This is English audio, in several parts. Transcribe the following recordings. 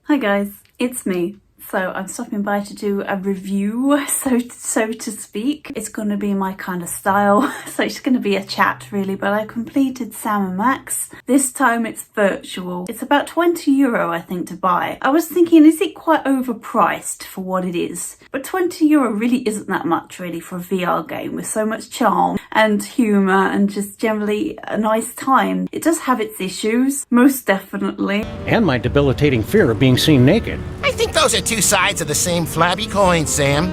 Hi guys, it's me. So I'm stopping by to do a review, so to speak. It's going to be my kind of style, so it's going to be a chat really, but I completed Sam & Max. This time it's virtual. It's about €20 I think to buy. I was thinking, is it quite overpriced for what it is? But €20 really isn't that much really for a VR game with so much charm and humour and just generally a nice time. It does have its issues, most definitely. And my debilitating fear of being seen naked. I think those are two sides of the same flabby coin, Sam.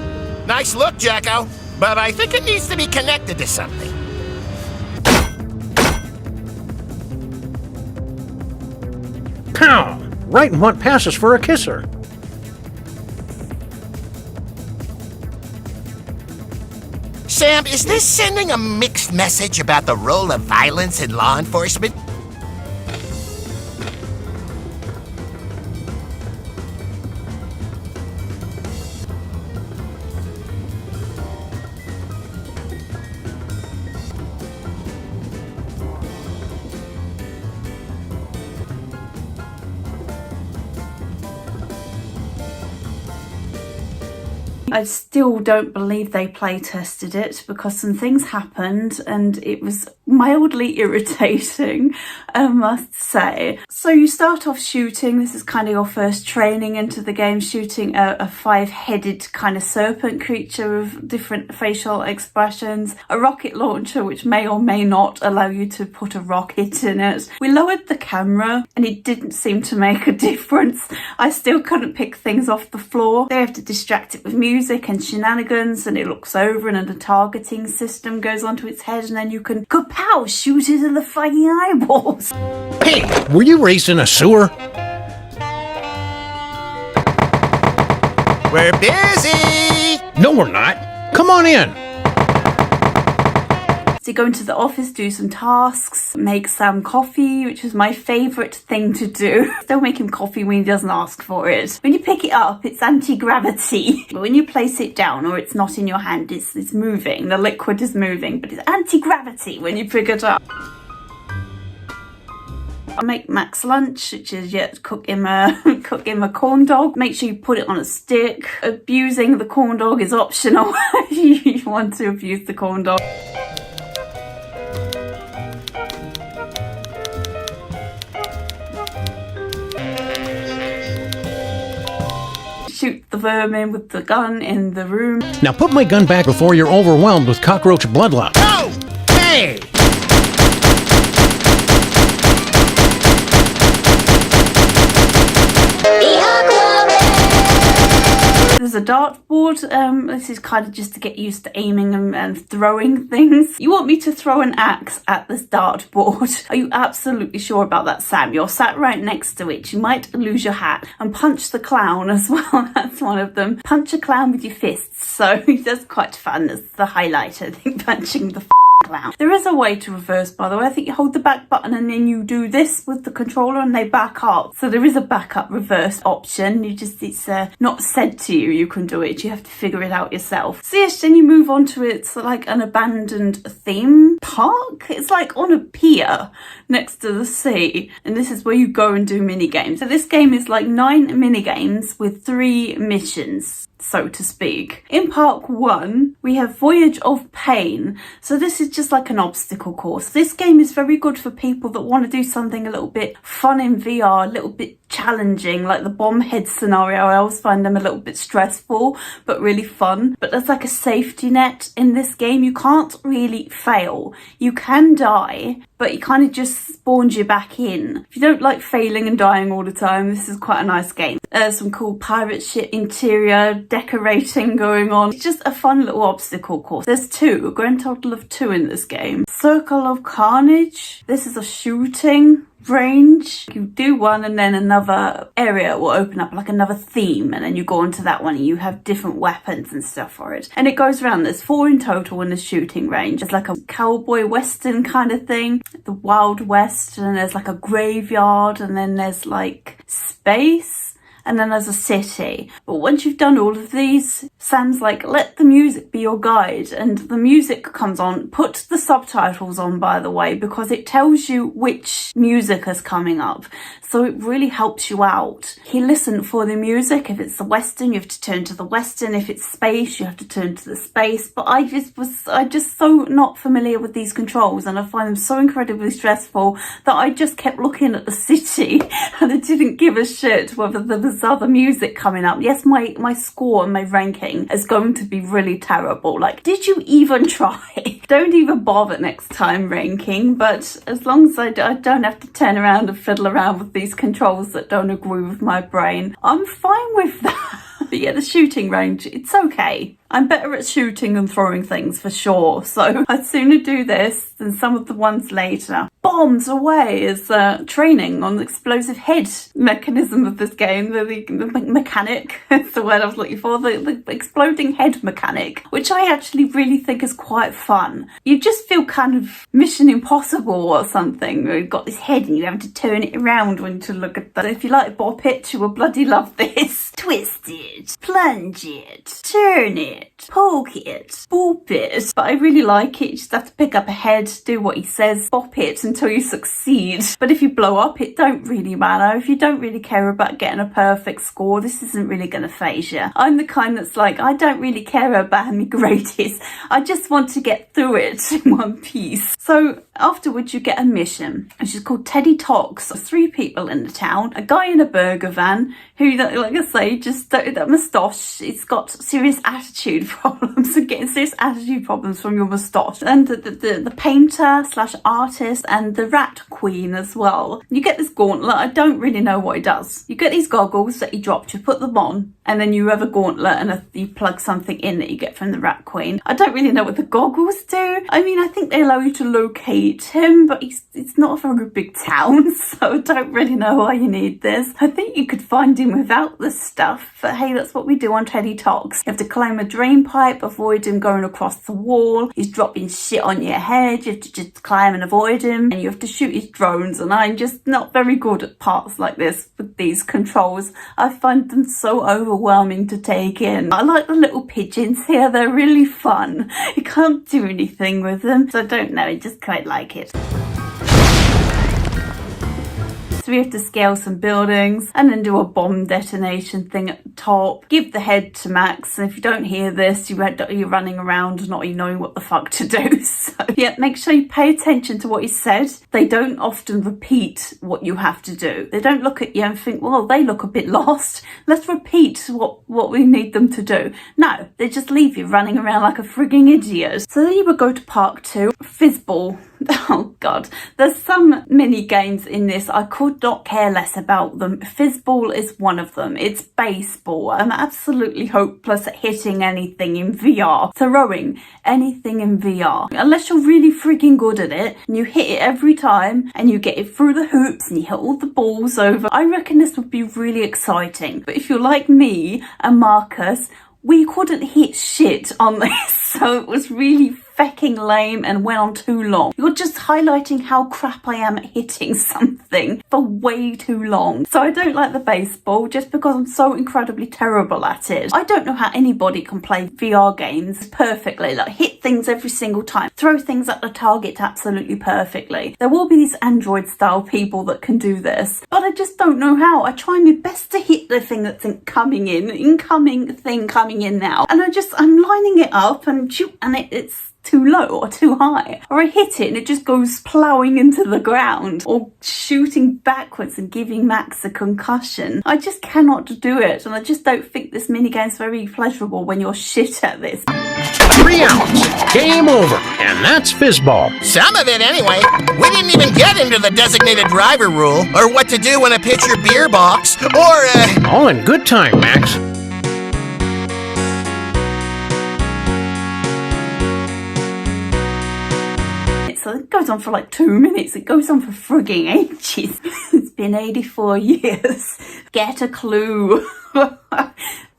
Nice look, Jacko, but I think it needs to be connected to something. Pow! Right in what passes for a kisser. Sam, is this sending a mixed message about the role of violence in law enforcement? I still don't believe they play tested it because some things happened and it was mildly irritating, I must say. So you start off shooting. This is kind of your first training into the game, shooting a five-headed kind of serpent creature with different facial expressions, a rocket launcher which may or may not allow you to put a rocket in it. We lowered the camera and it didn't seem to make a difference. I still couldn't pick things off the floor. They have to distract it with music and shenanigans, and it looks over and a targeting system goes onto its head, and then you can kapow, shoot it in the fucking eyeballs. Hey, were you raised in a sewer? We're busy! No, we're not. Come on in. So you go into the office, do some tasks, make Sam coffee, which is my favourite thing to do. Don't make him coffee when he doesn't ask for it. When you pick it up, it's anti-gravity. But when you place it down or it's not in your hand, it's moving. The liquid is moving, but it's anti-gravity when you pick it up. I make Max lunch, which is cook him a corn dog. Make sure you put it on a stick. Abusing the corn dog is optional if you want to abuse the corn dog. Shoot the vermin with the gun in the room. Now put my gun back before you're overwhelmed with cockroach bloodlust. Oh! Hey! There's a dartboard. This is kind of just to get used to aiming and throwing things. You want me to throw an axe at this dartboard? Are you absolutely sure about that, Sam? You're sat right next to it. You might lose your hat. And punch the clown as well. That's one of them. Punch a clown with your fists. So that's quite fun. That's the highlight, I think, punching the clown. There is a way to reverse, by the way. I think you hold the back button and then you do this with the controller and they back up. So there is a backup reverse option. It's not said to you can do it. You have to figure it out yourself. So yes, then you move on to it's like an abandoned theme park. It's like on a pier next to the sea. And this is where you go and do mini games. So this game is like 9 mini games with 3 missions, so to speak. In Park 1, we have Voyage of Pain. So this is just like an obstacle course. This game is very good for people that want to do something a little bit fun in VR, a little bit challenging, like the bomb head scenario. I always find them a little bit stressful, but really fun. But there's like a safety net in this game. You can't really fail. You can die, but it kind of just spawns you back in. If you don't like failing and dying all the time, this is quite a nice game. There's some cool pirate ship interior decorating going on. It's just a fun little obstacle course. There's 2, a grand total of 2 in this game. Circle of Carnage. This is a shooting range. You do one and then another area will open up, like another theme, and then you go onto that one and you have different weapons and stuff for it. And it goes around. There's 4 in total in the shooting range. It's like a cowboy western kind of thing, the Wild West, and there's like a graveyard, and then there's like space, and then there's a city. But once you've done all of these, Sam's like, let the music be your guide, and the music comes on. Put the subtitles on, by the way, because it tells you which music is coming up, so it really helps you out. He listened for the music. If it's the Western, you have to turn to the Western. If it's space, you have to turn to the space. But I just so not familiar with these controls, and I find them so incredibly stressful that I just kept looking at the city and I didn't give a shit whether there was other music coming up. Yes, my score and my ranking is going to be really terrible. Like, did you even try? Don't even bother next time ranking, but as long as I don't have to turn around and fiddle around with these controls that don't agree with my brain, I'm fine with that. But yeah, the shooting range, it's okay. I'm better at shooting than throwing things for sure, so I'd sooner do this than some of the ones later. Bombs away is training on the explosive head mechanism of this game. The mechanic is the word I was looking for. The exploding head mechanic, which I actually really think is quite fun. You just feel kind of Mission Impossible or something. You've got this head and you have to turn it around when you look at that. If you like Bop It, you will bloody love this. Twist it, plunge it, turn it, poke it, boop it. But I really like it. You just have to pick up a head, do what he says, bop it until you succeed. But if you blow up, it don't really matter. If you don't really care about getting a perfect score, this isn't really going to phase you. I'm the kind that's like, I don't really care about my greatest. I just want to get through it in one piece. So afterwards you get a mission, which is called Teddy Talks. 3 people in the town, a guy in a burger van who, like I say, just that moustache, it's got serious attitude problems, and getting serious attitude problems from your moustache. And the painter slash artist and the rat queen as well. You get this gauntlet. I don't really know what it does. You get these goggles that he dropped, you put them on, and then you have a gauntlet and you plug something in that you get from the rat queen. I don't really know what the goggles do. I mean, I think they allow you to locate him, but it's not a very big town, so I don't really know why you need this. I think you could find him without this stuff, but hey, that's what we do on Teddy Talks. You have to climb a drain pipe, avoid him going across the wall. He's dropping shit on your head. You have to just climb and avoid him, and you have to shoot his drones, and I'm just not very good at parts like this with these controls. I find them so overwhelming to take in. I like the little pigeons here. They're really fun. You can't do anything with them, so I don't know, I just quite like it. So we have to scale some buildings and then do a bomb detonation thing at the top. Give the head to Max, and if you don't hear this, you're running around not even knowing what the fuck to do. So yeah, make sure you pay attention to what he said. They don't often repeat what you have to do. They don't look at you and think, well, they look a bit lost. Let's repeat what we need them to do. No, they just leave you running around like a frigging idiot. So then you would go to Park 2, Fizzball. Oh god, there's some mini games in this. I could not care less about them. Fizzball is one of them. It's baseball. I'm absolutely hopeless at hitting anything in VR. Throwing anything in VR. Unless you're really freaking good at it and you hit it every time and you get it through the hoops and you hit all the balls over, I reckon this would be really exciting. But if you're like me and Marcus, we couldn't hit shit on this, so it was really fecking lame and went on too long. You're just highlighting how crap I am at hitting something for way too long. So I don't like the baseball just because I'm so incredibly terrible at it. I don't know how anybody can play VR games perfectly, like hit things every single time, throw things at the target absolutely perfectly. There will be these Android style people that can do this, but I just don't know how. I try my best to hit the thing that's incoming thing coming in now, and I'm lining it up and shoot, and it's too low or too high, or I hit it and it just goes ploughing into the ground, or shooting backwards and giving Max a concussion. I just cannot do it, and I just don't think this minigame's very pleasurable when you're shit at this. 3 outs, game over, and that's Fizzball. Some of it anyway. We didn't even get into the designated driver rule, or what to do when a pitcher beer box, or All in good time, Max. So it goes on for like 2 minutes. It goes on for frigging ages. It's been 84 years. Get a clue.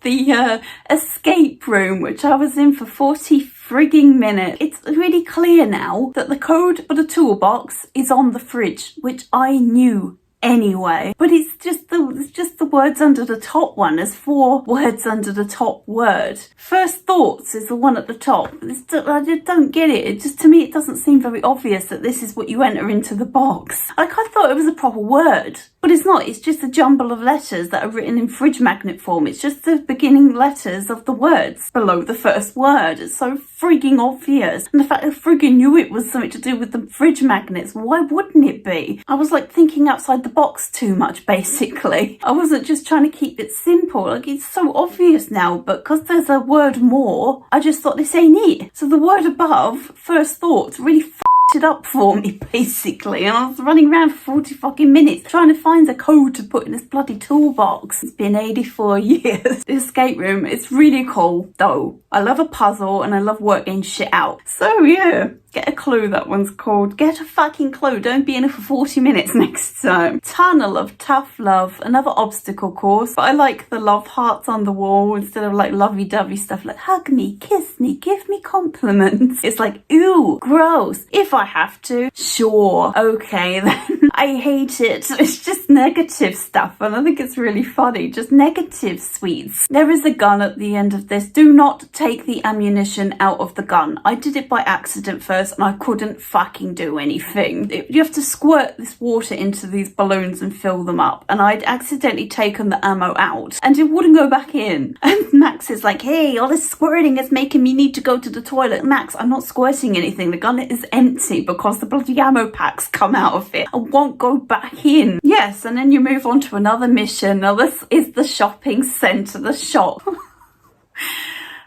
The escape room, which I was in for 40 frigging minutes. It's really clear now that the code for the toolbox is on the fridge, which I knew anyway. But it's just the words under the top one. There's 4 words under the top word. First thoughts is the one at the top. I just don't get it. It just, to me, it doesn't seem very obvious that this is what you enter into the box. Like, I thought it was a proper word, but it's not. It's just a jumble of letters that are written in fridge magnet form. It's just the beginning letters of the words below the first word. It's so frigging obvious. And the fact I frigging knew it was something to do with the fridge magnets, why wouldn't it be? I was like thinking outside the box too much, basically. I wasn't just trying to keep it simple. Like, it's so obvious now, but because there's a word more, I just thought this ain't it. So the word above, first thoughts, really it up for me, basically, and I was running around for 40 fucking minutes trying to find the code to put in this bloody toolbox. It's been 84 years. The escape room, it's really cool though. I love a puzzle and I love working shit out. So yeah, get a clue, that one's called. Get a fucking clue. Don't be in it for 40 minutes next time. Tunnel of Tough Love, another obstacle course, but I like the love hearts on the wall instead of like lovey-dovey stuff like hug me, kiss me, give me compliments. It's like, ooh, gross. If I have to, sure, okay then. I hate it. It's just negative stuff and I think it's really funny. Just negative sweets. There is a gun at the end of this. Do not take the ammunition out of the gun. I did it by accident first and I couldn't fucking do anything. You have to squirt this water into these balloons and fill them up, and I'd accidentally taken the ammo out and it wouldn't go back in. And Max is like, hey, all this squirting is making me need to go to the toilet. Max, I'm not squirting anything. The gun is empty because the bloody ammo packs come out of it and won't go back in. Yes, and then you move on to another mission. Now this is the shopping centre, the shop.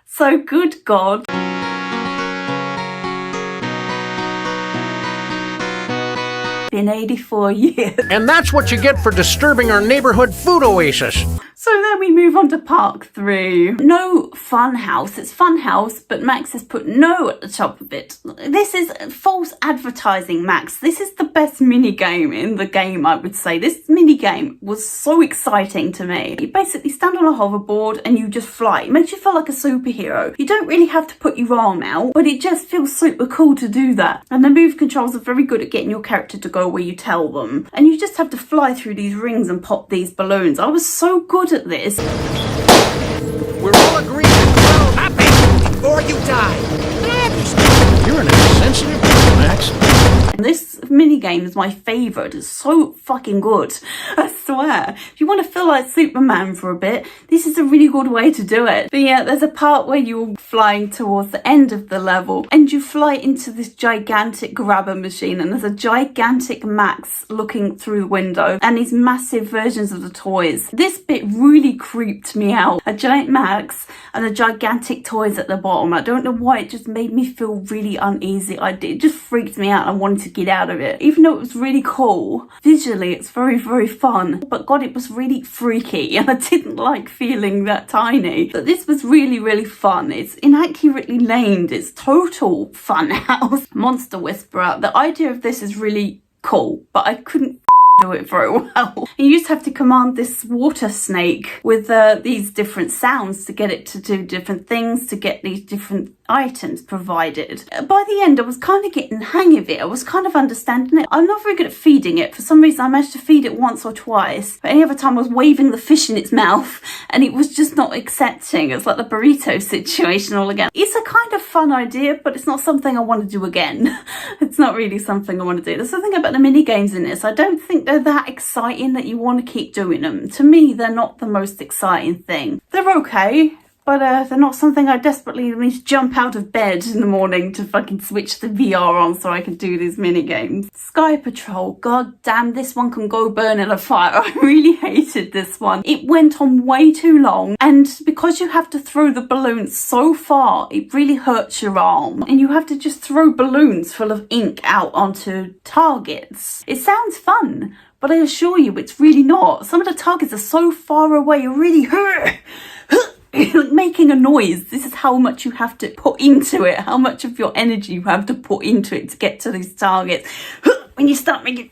So good God. Been 84 years. And that's what you get for disturbing our neighborhood food oasis. So then we move on to Park 3. No Fun House. It's Fun House, but Max has put no at the top of it. This is false advertising, Max. This is the best mini game in the game, I would say. This mini game was so exciting to me. You basically stand on a hoverboard and you just fly. It makes you feel like a superhero. You don't really have to put your arm out, but it just feels super cool to do that. And the move controls are very good at getting your character to go where you tell them. And you just have to fly through these rings and pop these balloons. I was so good at this. We're all agreed to grow Happy before you die. You're an insensitive person, Max. This minigame is my favourite. It's so fucking good. I swear. If you want to feel like Superman for a bit, this is a really good way to do it. But yeah, there's a part where you're flying towards the end of the level and you fly into this gigantic grabber machine and there's a gigantic Max looking through the window and these massive versions of the toys. This bit really creeped me out. A giant Max and the gigantic toys at the bottom. I don't know why, it just made me feel really uneasy. It just freaked me out. I wanted to get out of it. Even though it was really cool, visually it's very, very fun. But God, it was really freaky and I didn't like feeling that tiny. But this was really, really fun. It's inaccurately named. It's total fun house. Monster Whisperer. The idea of this is really cool, but I couldn't do it very well. You just have to command this water snake with these different sounds to get it to do different things, to get these different items provided. By the end, I was kind of getting the hang of it. I was kind of understanding it. I'm not very good at feeding it. For some reason, I managed to feed it once or twice. But any other time, I was waving the fish in its mouth and it was just not accepting. It's like the burrito situation all again. It's a kind of fun idea, but it's not something I want to do again. It's not really something I want to do. There's something about the mini games in this. I don't think they're that exciting that you want to keep doing them. To me, they're not the most exciting thing. They're okay, but they're not something I desperately need to jump out of bed in the morning to fucking switch the VR on so I can do these mini games. Sky Patrol, god damn, this one can go burn in a fire. I really hated this one. It went on way too long, and because you have to throw the balloons so far, it really hurts your arm. And you have to just throw balloons full of ink out onto targets. It sounds fun, but I assure you it's really not. Some of the targets are so far away, you really hurt. Making a noise. This is how much you have to put into it, how much of your energy you have to put into it to get to these targets. When you start making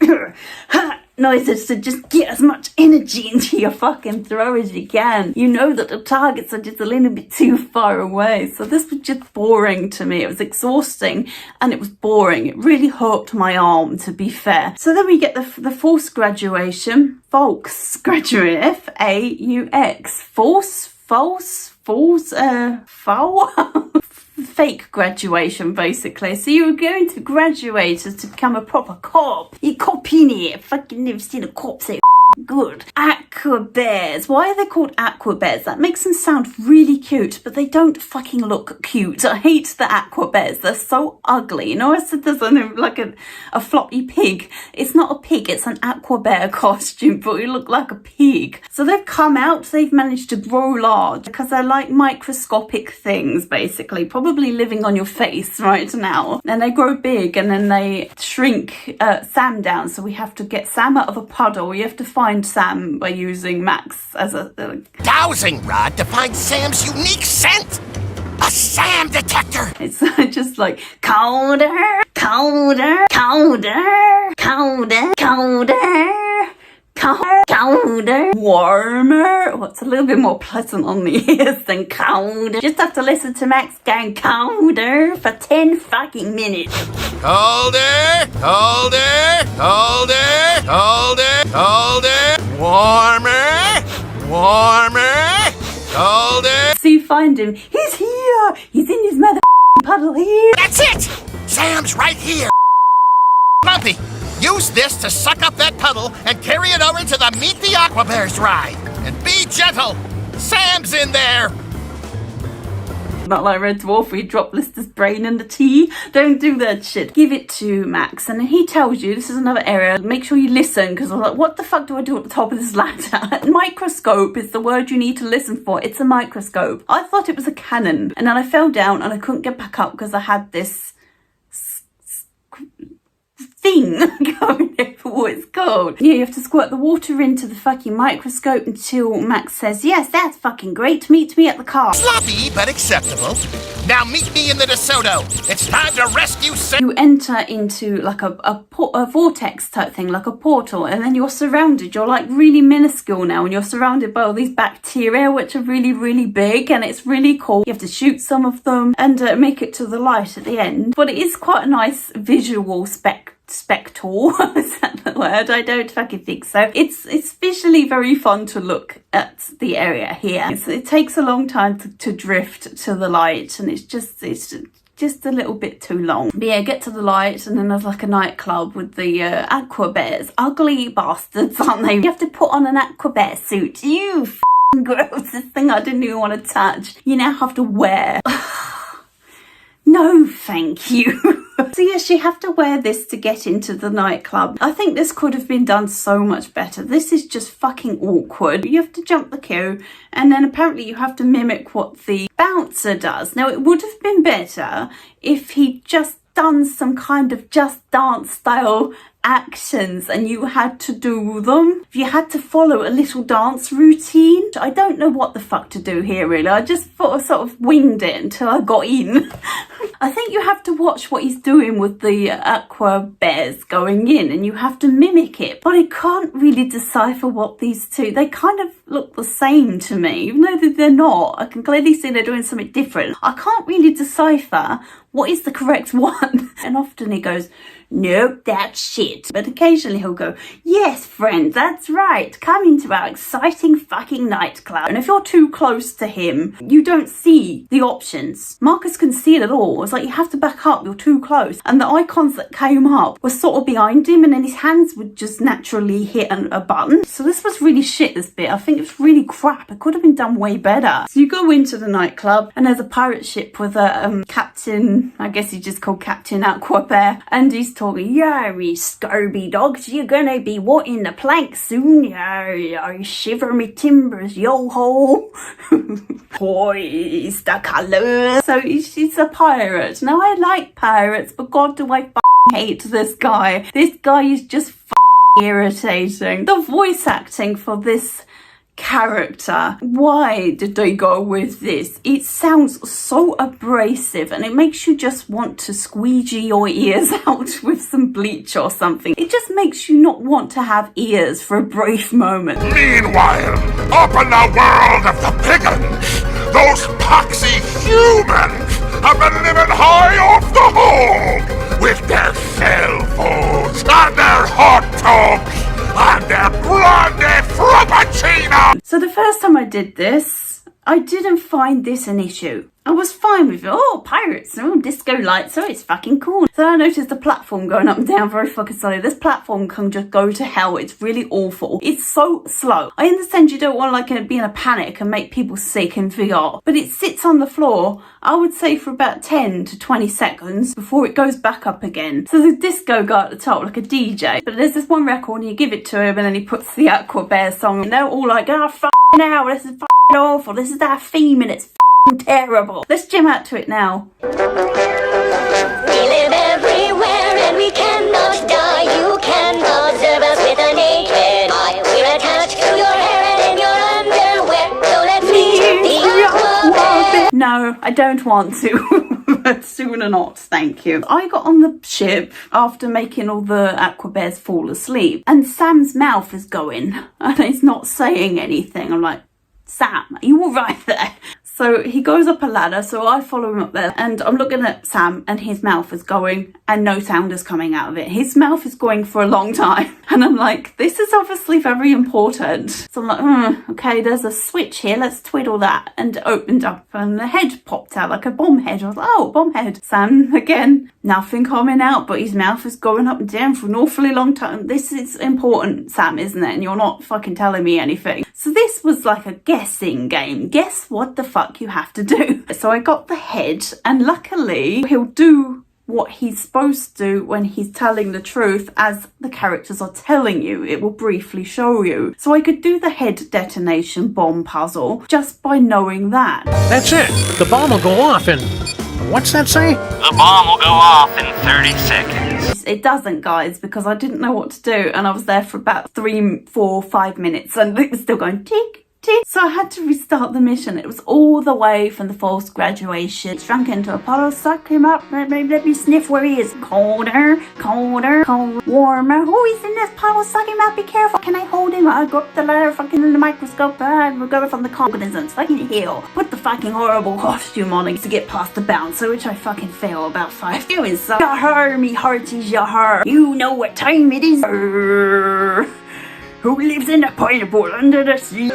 noises to just get as much energy into your fucking throw as you can. You know that the targets are just a little bit too far away. So this was just boring to me. It was exhausting and it was boring. It really hurt my arm, to be fair. So then we get the false graduation. False graduate. F-A-U-X. False. Fake graduation, basically. So you were going to graduate as to become a proper cop. You cop in here. Fucking never seen a cop so good. Aqua bears. Why are they called aqua bears? That makes them sound really cute, but they don't fucking look cute. I hate the aqua bears. They're so ugly. You know, I said there's like a floppy pig. It's not a pig, it's an aqua bear costume, but it look like a pig. So they've come out, they've managed to grow large because they're like microscopic things, basically, probably living on your face right now. And they grow big and then they shrink Sam down. So we have to get Sam out of a puddle. You have to find Sam by using Max as a dowsing rod to find Sam's unique scent. A Sam detector. It's just like colder, colder, colder, colder, colder, colder, warmer. What's a little bit more pleasant on the ears than colder? Just have to listen to Max going colder for 10 fucking minutes. Colder, colder, colder, colder, colder, warmer, warmer, colder. So you find him. He's here. He's in his mother puddle here. That's it. Sam's right here. Lumpy, use this to suck up that puddle and carry it over to the Meet the Aqua Bears ride. And be gentle. Sam's in there. Not like Red Dwarf where you drop Lister's brain in the tea. Don't do that shit. Give it to Max and he tells you, this is another area, make sure you listen, because I'm like, what the fuck do I do at the top of this ladder? Microscope is the word you need to listen for. It's a microscope. I thought it was a cannon and then I fell down and I couldn't get back up because I had this thing going over what it's called. Yeah, you have to squirt the water into the fucking microscope until Max says, yes, that's fucking great. Meet me at the car. Sloppy, but acceptable. Now meet me in the DeSoto. It's time to rescue Sam. You enter into like a vortex type thing, like a portal, and then you're surrounded. You're like really minuscule now, and you're surrounded by all these bacteria, which are really, really big, and it's really cool. You have to shoot some of them and make it to the light at the end. But it is quite a nice visual spectacle. Is that the word? I don't fucking think so. It's visually very fun to look at the area here. It takes a long time to drift to the light, and it's just a little bit too long. But yeah, get to the light, and then there's like a nightclub with the aqua bears. Ugly bastards, aren't they? You have to put on an aqua bear suit. You f***ing gross. This thing I didn't even want to touch. You now have to wear. No, thank you. So yes, you have to wear this to get into the nightclub. I think this could have been done so much better. This is just fucking awkward. You have to jump the queue, and then apparently you have to mimic what the bouncer does. Now, it would have been better if he just done some kind of Just Dance style actions and you had to do them. If you had to follow a little dance routine. I don't know what the fuck to do here really. I just sort of winged it until I got in. I think you have to watch what he's doing with the aqua bears going in and you have to mimic it. But I can't really decipher what these two, they kind of look the same to me. Even though they're not, I can clearly see they're doing something different. I can't really decipher what is the correct one. And often he goes, nope, that's shit. But occasionally he'll go, yes, friend, that's right. Come into our exciting fucking nightclub. And if you're too close to him, you don't see the options. Marcus can see it at all. It's like you have to back up, you're too close. And the icons that came up were sort of behind him and then his hands would just naturally hit a button. So this was really shit, this bit. I think it's really crap. It could have been done way better. So you go into the nightclub and there's a pirate ship with a captain, I guess he's just called Captain Aqua Bear. And he's talking, yeah, me Scurvy dogs, you're gonna be wanting the plank soon, yeah, I shiver me timbers, yo-ho. Hoist the colours. So she's a pirate. Now I like pirates, but god do I hate this guy. This guy is just irritating. The voice acting for this character. Why did they go with this? It sounds so abrasive and it makes you just want to squeegee your ears out with some bleach or something. It just makes you not want to have ears for a brief moment. Meanwhile, up in the world of the piggins, those poxy humans have been living high off the hog with their cell phones and their hot tubs and their blondie frappuccino. So the first time I did this, I didn't find this an issue. I was fine with it. Oh, pirates, oh, disco lights, oh, it's fucking cool. So I noticed the platform going up and down very fucking slowly. This platform can just go to hell. It's really awful. It's so slow. I understand you don't want to like be in a panic and make people sick in VR, but it sits on the floor, I would say for about 10 to 20 seconds before it goes back up again. So the disco guy at the top, like a DJ, but there's this one record and you give it to him and then he puts the Aqua Bear song and they're all like, oh, fucking hell, this is fucking awful. This is our theme and it's terrible. Let's jam out to it now. We live everywhere and we cannot die. You cannot observe us with a naked eye. We're attached to your hair and in your underwear. So let's meet the Aqua Bear. No, I don't want to. But sooner not, thank you. I got on the ship after making all the Aqua Bears fall asleep and Sam's mouth is going and he's not saying anything. I'm like, Sam, are you all right there? So he goes up a ladder, so I follow him up there and I'm looking at Sam and his mouth is going and no sound is coming out of it. His mouth is going for a long time and I'm like, this is obviously very important. So I'm like, okay, there's a switch here, let's twiddle that, and it opened up and the head popped out like a bomb head. I was like, oh, bomb head. Sam, again, nothing coming out, but his mouth is going up and down for an awfully long time. This is important, Sam, isn't it? And you're not fucking telling me anything. So this was like a guessing game. Guess what the fuck you have to do. So I got the head and luckily he'll do what he's supposed to do when he's telling the truth as the characters are telling you. It will briefly show you. So I could do the head detonation bomb puzzle just by knowing that. That's it. The bomb will go off in... What's that say? The bomb will go off in 30 seconds. It doesn't, guys, because I didn't know what to do and I was there for about 3, 4, 5 minutes and it was still going tick, tick. So I had to restart the mission. It was all the way from the false graduation. Shrunk into Apollo, suck him up, let me sniff where he is. Colder, colder, cold, warmer. Who is in this puddle? Suck him up, be careful. Can I hold him? I'll go up the ladder, fucking in the microscope. We'll go from the cognizance, fucking heal. Put the fucking horrible costume on to get past the bouncer, which I fucking fail about 5 times. So, yahar, me heart is yahar. You know what time it is. Who lives in a pineapple under the sea?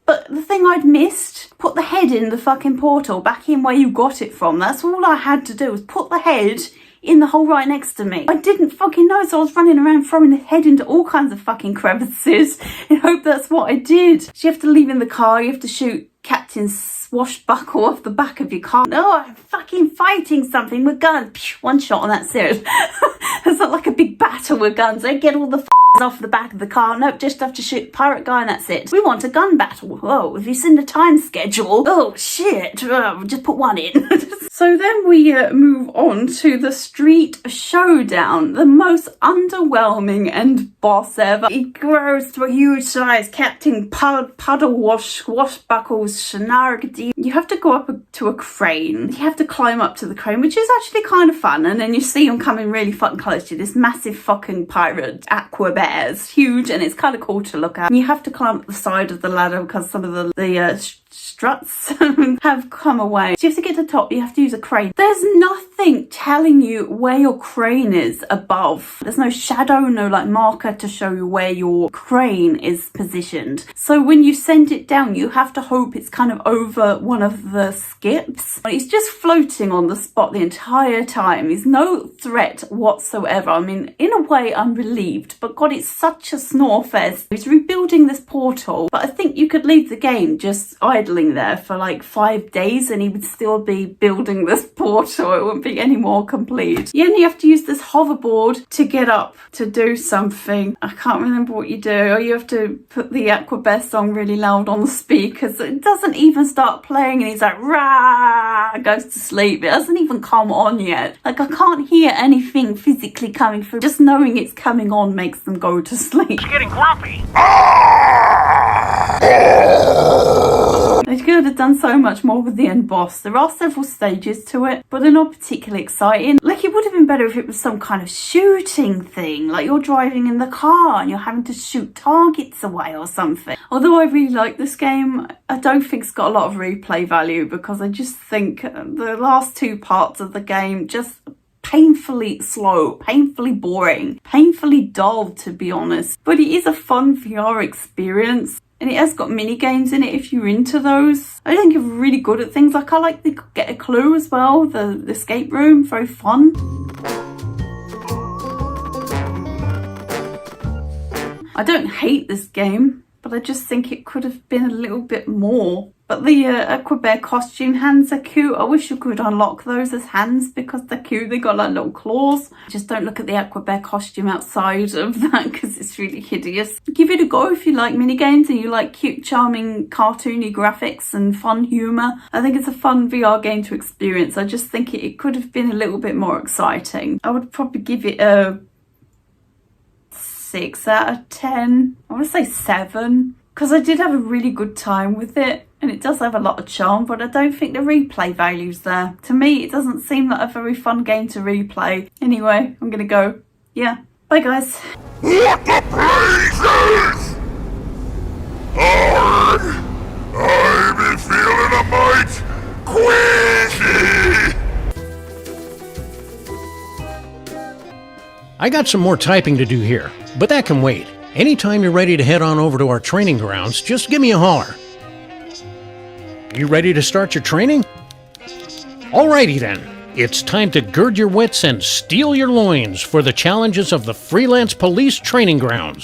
But the thing I'd missed, put the head in the fucking portal, back in where you got it from. That's all I had to do was put the head in the hole right next to me. I didn't fucking know, so I was running around throwing the head into all kinds of fucking crevices and hope that's what I did. So you have to leave in the car, you have to shoot Captain Swashbuckle off the back of your car. Oh, I'm fucking fighting something with guns. Pew, one shot and that's it. It's not like a big battle with guns. I get all the off the back of the car. Nope, just have to shoot pirate guy and that's it. We want a gun battle. Whoa, have you seen the time schedule? Oh shit, just put one in. So then we move on to the street showdown, the most underwhelming and boss ever. It grows to a huge size. Captain Puddle Washbuckles Shenargady. You have to go up to a crane. You have to climb up to the crane, which is actually kind of fun. And then you see them coming really fucking close to you. This massive fucking pirate Aqua Bears, huge, and it's kind of cool to look at. And you have to climb up the side of the ladder because some of the struts have come away. So you have to get to the top, you have to use a crane. There's nothing telling you where your crane is above. There's no shadow, no like marker to show you where your crane is positioned. So when you send it down, you have to hope it's kind of over one of the skips. It's just floating on the spot the entire time. It's no threat whatsoever. I mean, in a way, I'm relieved, but God, it's such a snore fest. He's rebuilding this portal, but I think you could leave the game just either backpedaling there for like 5 days and he would still be building this portal. It wouldn't be any more complete. You only have to use this hoverboard to get up to do something. I can't remember what you do. Or you have to put the Aquabear song really loud on the speakers. It doesn't even start playing and he's like, rah, goes to sleep. It hasn't even come on yet. Like, I can't hear anything physically coming through. Just knowing it's coming on makes them go to sleep. It's getting grumpy. They could have done so much more with the end boss. There are several stages to it, but they're not particularly exciting. Like, it would have been better if it was some kind of shooting thing, like you're driving in the car and you're having to shoot targets away or something. Although I really like this game, I don't think it's got a lot of replay value because I just think the last 2 parts of the game just painfully slow, painfully boring, painfully dull, to be honest. But it is a fun VR experience. And it has got mini games in it if you're into those. I think you're really good at things. Like, I like the Get a Clue as well, the escape room, very fun. I don't hate this game, but I just think it could have been a little bit more. But the Aquabear costume hands are cute. I wish you could unlock those as hands because they're cute. They got like little claws. Just don't look at the Aquabear costume outside of that because it's really hideous. Give it a go if you like minigames and you like cute, charming, cartoony graphics and fun humour. I think it's a fun VR game to experience. I just think it could have been a little bit more exciting. I would probably give it a 6 out of 10. I want to say 7 because I did have a really good time with it. And it does have a lot of charm, but I don't think the replay value's there. To me, it doesn't seem like a very fun game to replay. Anyway, I'm gonna go. Yeah. Bye, guys. What the blazes? I be feeling a mite queasy. I got some more typing to do here, but that can wait. Anytime you're ready to head on over to our training grounds, just give me a holler. You ready to start your training? Alrighty then. It's time to gird your wits and steel your loins for the challenges of the Freelance Police Training Grounds.